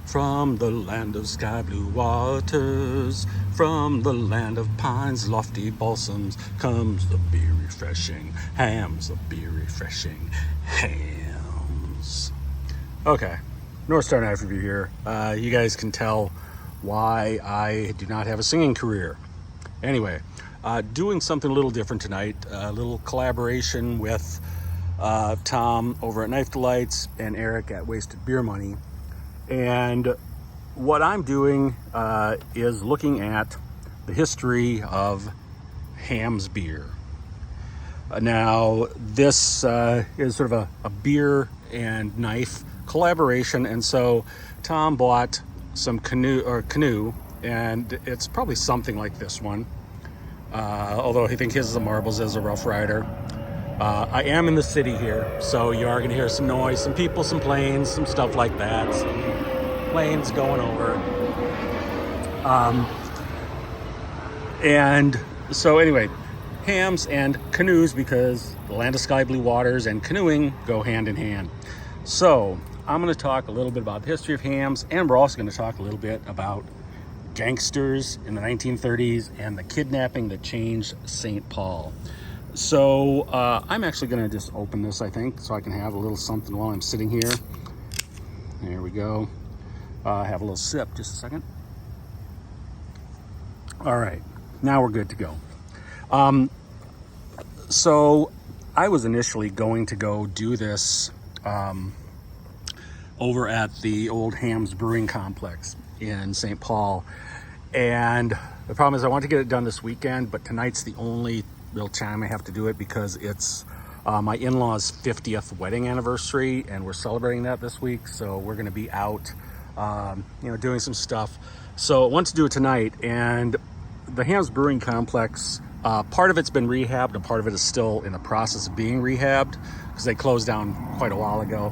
From the land of sky blue waters, from the land of pines, lofty balsams, comes the beer refreshing hams, the beer refreshing hams. Okay, North Star Knife Review here. You guys can tell why I do not have a singing career. Anyway, doing something a little different tonight, a little collaboration with Tom over at Knife Delights and Eric at Wasted Beer Money. And what I'm doing is looking at the history of Hamm's beer. Now, this is sort of a beer and knife collaboration, and so Tom bought some canoe, and it's probably something like this one. Although I think his is a marbles as a Rough Rider. I am in the city here, so you are going to hear some noise, some people, some planes, some stuff like that. Some planes going over. And so anyway, hams and canoes, because the land of sky blue waters and canoeing go hand in hand. So I'm going to talk a little bit about the history of hams, and we're also going to talk a little bit about gangsters in the 1930s and the kidnapping that changed St. Paul. So I'm actually going to just open this, I think, so I can have a little something while I'm sitting here. There we go. Have a little sip, just a second. All right, now we're good to go. So I was initially going to go do this over at the old Hamm's Brewing Complex in St. Paul. And the problem is I want to get it done this weekend, but tonight's the only real time I have to do it because it's my in-laws' 50th wedding anniversary, and we're celebrating that this week. So we're going to be out, doing some stuff. So I want to do it tonight. And the Hamm's Brewing Complex, part of it's been rehabbed, and part of it is still in the process of being rehabbed because they closed down quite a while ago.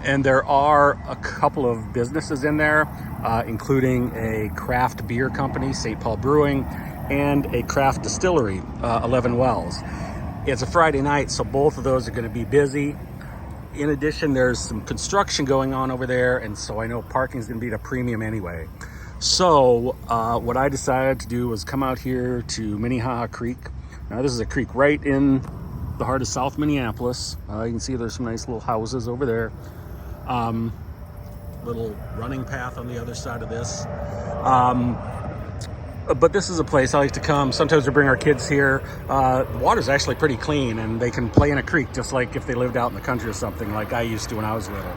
And there are a couple of businesses in there, including a craft beer company, St. Paul Brewing, and a craft distillery, 11 Wells. It's a Friday night, so both of those are going to be busy. In addition, there's some construction going on over there, and so I know parking is going to be at a premium anyway. So what I decided to do was come out here to Minnehaha Creek. Now, this is a creek right in the heart of South Minneapolis. You can see there's some nice little houses over there. Little running path on the other side of this. But this is a place I like to come. Sometimes we bring our kids here. The water's actually pretty clean, and they can play in a creek just like if they lived out in the country or something, like I used to when I was little.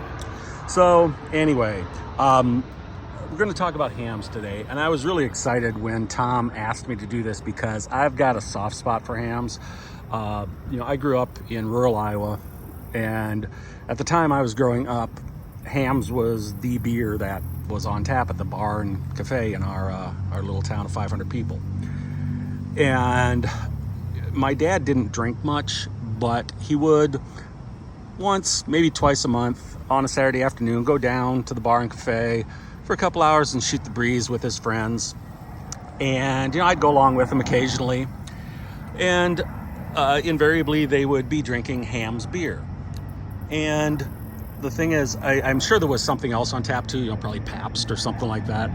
So anyway, we're going to talk about hams today, and I was really excited when Tom asked me to do this because I've got a soft spot for hams. I grew up in rural Iowa, and at the time I was growing up, Hamm's was the beer that was on tap at the bar and cafe in our little town of 500 people. And my dad didn't drink much, but he would once, maybe twice a month on a Saturday afternoon go down to the bar and cafe for a couple hours and shoot the breeze with his friends. And I'd go along with him occasionally, and invariably they would be drinking Hamm's beer. And the thing is, I'm sure there was something else on tap too, probably Pabst or something like that.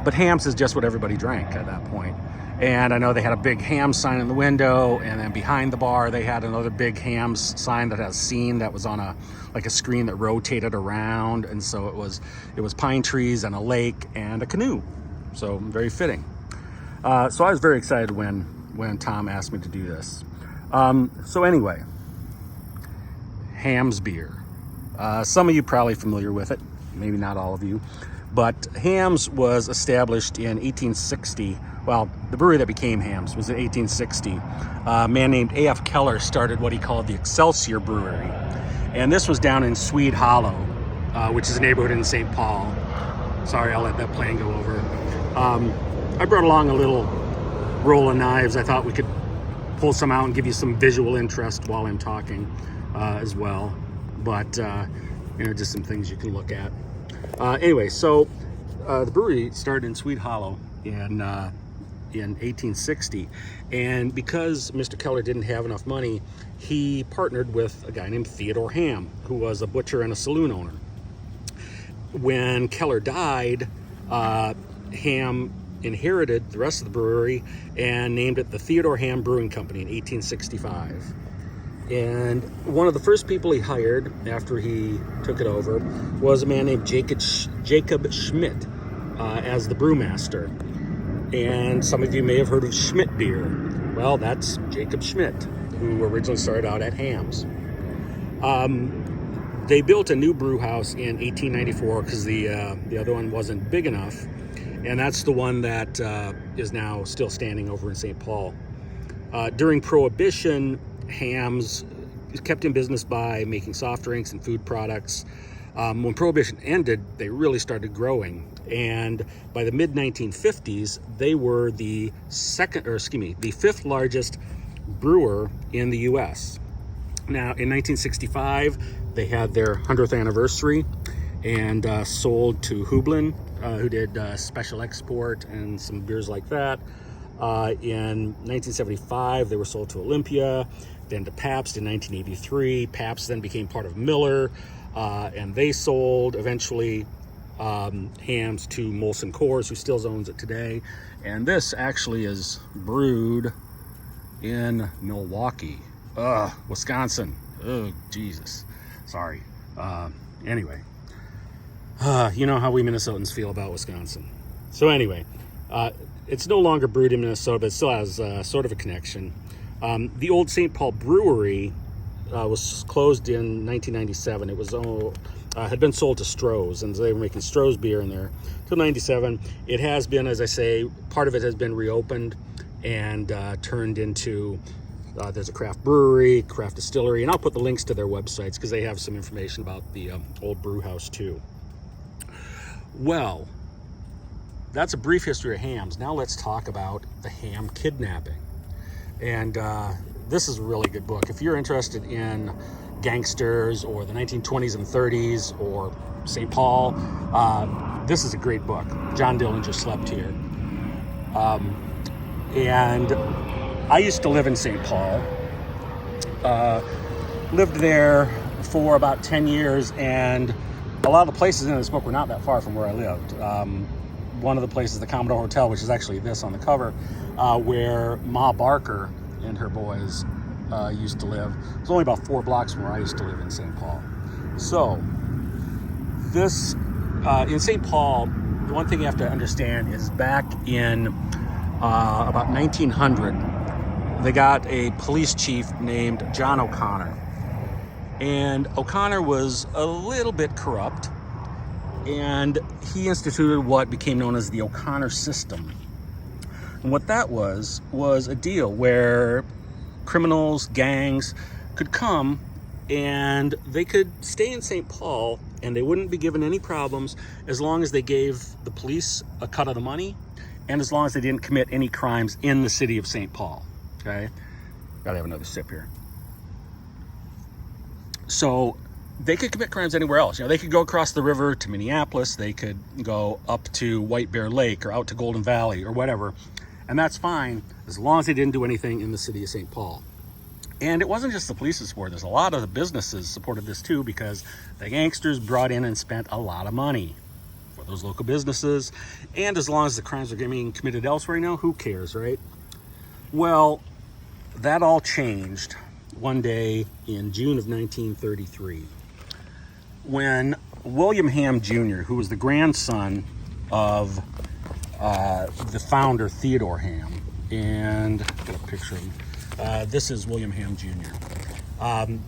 But Hamm's is just what everybody drank at that point. And I know they had a big Hamm sign in the window, and then behind the bar they had another big Hamm's sign that has scene that was on a screen that rotated around, and so it was pine trees and a lake and a canoe. So very fitting. So I was very excited when Tom asked me to do this. So anyway, Hamm's beer. Some of you probably familiar with it, maybe not all of you, but Hamm's was established in 1860. Well, the brewery that became Hamm's was in 1860. A man named A.F. Keller started what he called the Excelsior Brewery, and this was down in Swede Hollow, which is a neighborhood in St. Paul. Sorry, I'll let that plane go over. I brought along a little roll of knives. I thought we could pull some out and give you some visual interest while I'm talking as well. But, just some things you can look at. Anyway, so the brewery started in Swede Hollow in 1860. And because Mr. Keller didn't have enough money, he partnered with a guy named Theodore Hamm, who was a butcher and a saloon owner. when Keller died, Hamm inherited the rest of the brewery and named it the Theodore Hamm Brewing Company in 1865. And one of the first people he hired after he took it over was a man named Jacob Schmidt as the brewmaster. And some of you may have heard of Schmidt beer. Well, that's Jacob Schmidt, who originally started out at Hamm's. They built a new brew house in 1894 because the other one wasn't big enough. And that's the one that is now still standing over in St. Paul. During Prohibition, Hamm's kept in business by making soft drinks and food products. When Prohibition ended, they really started growing. And by the mid-1950s, they were the fifth largest brewer in the U.S. Now, in 1965, they had their 100th anniversary and sold to Hublin, who did special export and some beers like that. In 1975, they were sold to Olympia, then to Pabst in 1983. Pabst then became part of Miller, and they sold eventually Hamm's to Molson Coors, who still owns it today. And this actually is brewed in Milwaukee, Wisconsin. Oh, Jesus. Sorry. Anyway, you know how we Minnesotans feel about Wisconsin. So anyway, it's no longer brewed in Minnesota, but it still has sort of a connection. The old St. Paul Brewery was closed in 1997. It was had been sold to Stroh's, and they were making Stroh's beer in there until 97. It has been, as I say, part of it has been reopened and turned into, there's a craft brewery, craft distillery, and I'll put the links to their websites because they have some information about the old brew house too. Well, that's a brief history of Hamm's. Now let's talk about the Ham Kidnapping. And this is a really good book. If you're interested in gangsters or the 1920s and 30s or St. Paul, this is a great book. John Dillinger slept here. And I used to live in St. Paul. Lived there for about 10 years, and a lot of the places in this book were not that far from where I lived. One of the places, the Commodore Hotel, which is actually this on the cover, where Ma Barker and her boys used to live. It was only about 4 blocks from where I used to live in St. Paul. So, this, in St. Paul, the one thing you have to understand is back in about 1900, they got a police chief named John O'Connor. And O'Connor was a little bit corrupt, and he instituted what became known as the O'Connor system. And what that was a deal where criminals, gangs could come and they could stay in St. Paul and they wouldn't be given any problems as long as they gave the police a cut of the money and as long as they didn't commit any crimes in the city of St. Paul. Okay? Gotta have another sip here. So they could commit crimes anywhere else. You know, they could go across the river to Minneapolis. They could go up to White Bear Lake or out to Golden Valley or whatever. And that's fine as long as they didn't do anything in the city of St. Paul. And it wasn't just the police's support. There's a lot of the businesses supported this too because the gangsters brought in and spent a lot of money for those local businesses. And as long as the crimes are being committed elsewhere, you know, who cares, right? Well, that all changed one day in June of 1933 when William Hamm Jr., who was the grandson of the founder Theodore Hamm, and I've got a picture of him. This is William Hamm Jr.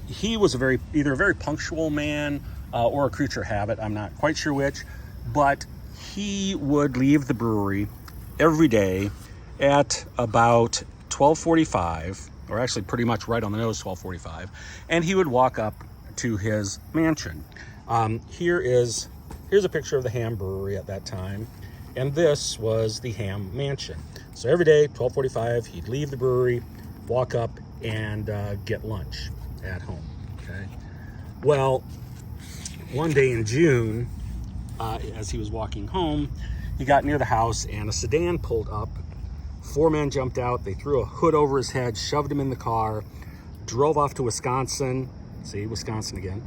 He was either a very punctual man or a creature of habit. I'm not quite sure which, but he would leave the brewery every day at about 12:45, or actually pretty much right on the nose, 12:45, and he would walk up to his mansion. Here's a picture of the Hamm Brewery at that time, and this was the Hamm Mansion. So every day, 12:45, he'd leave the brewery, walk up, and get lunch at home. Okay. Well, one day in June, as he was walking home, he got near the house, and a sedan pulled up. 4 men jumped out. They threw a hood over his head, shoved him in the car, drove off to Wisconsin. See, Wisconsin again.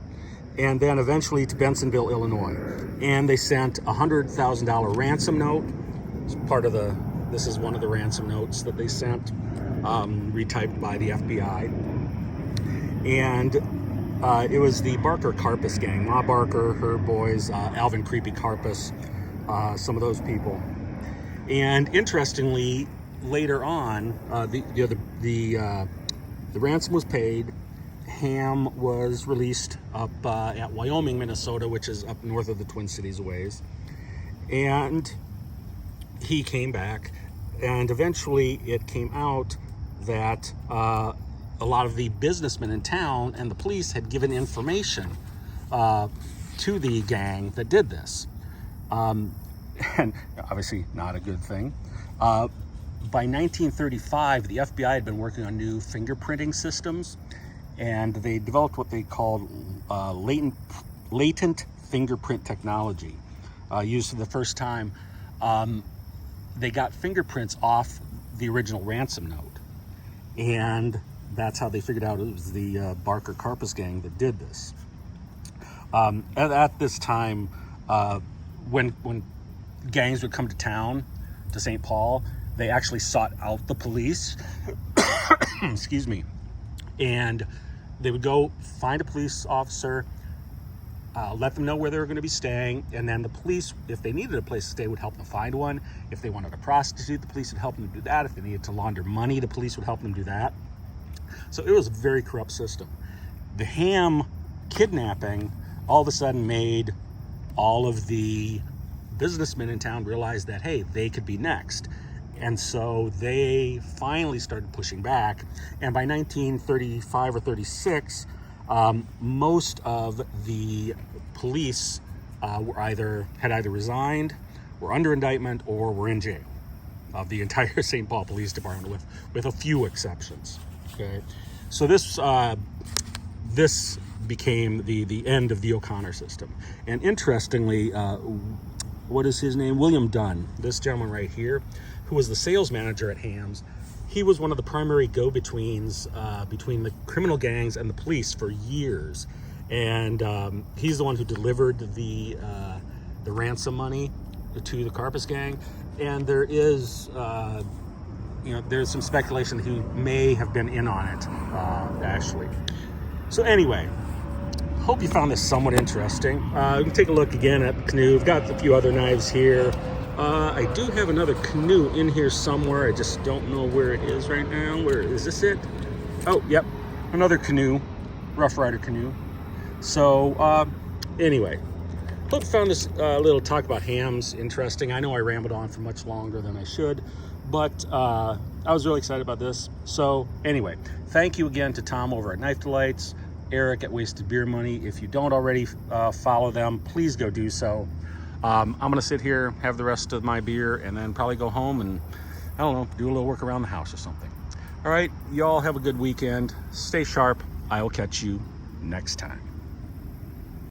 and then eventually to Bensenville, Illinois. And they sent a $100,000 ransom note. It's part of this is one of the ransom notes that they sent, retyped by the FBI. And it was the Barker Karpus gang, Ma Barker, her boys, Alvin Creepy Karpus, some of those people. And interestingly, later on, the ransom was paid. Hamm was released up at Wyoming, Minnesota, which is up north of the Twin Cities a ways. And he came back, and eventually it came out that a lot of the businessmen in town and the police had given information to the gang that did this. And obviously not a good thing. By 1935, the FBI had been working on new fingerprinting systems, and they developed what they called latent fingerprint technology. Used for the first time, they got fingerprints off the original ransom note, and that's how they figured out it was the Barker Karpus gang that did this. At this time, when gangs would come to town, to St. Paul, they actually sought out the police. Excuse me. And they would go find a police officer, let them know where they were going to be staying, and then the police, if they needed a place to stay, would help them find one. If they wanted a prostitute, the police would help them do that. If they needed to launder money, the police would help them do that. So it was a very corrupt system. The Ham Kidnapping all of a sudden made all of the businessmen in town realize that, hey, they could be next. And so they finally started pushing back. And by 1935 or 36, most of the police had either resigned, were under indictment, or were in jail, of the entire St. Paul Police Department, with a few exceptions. Okay, so this became the end of the O'Connor system. And interestingly, what is his name? William Dunn, this gentleman right here, who was the sales manager at Hamm's. He was one of the primary go-betweens between the criminal gangs and the police for years. And he's the one who delivered the ransom money to the Karpus gang. And there is, there's some speculation that he may have been in on it, actually. So anyway, hope you found this somewhat interesting. You can take a look again at the canoe. We've got a few other knives here. I do have another canoe in here somewhere. I just don't know where it is right now. Where is this it? Oh, yep. Another canoe. Rough Rider canoe. So, anyway. Hope you found this little talk about hams interesting. I know I rambled on for much longer than I should, but I was really excited about this. So, anyway. Thank you again to Tom over at Knife Delights, Eric at Wasted Beer Money. If you don't already follow them, please go do so. I'm going to sit here, have the rest of my beer, and then probably go home and, I don't know, do a little work around the house or something. All right, y'all have a good weekend. Stay sharp. I'll catch you next time.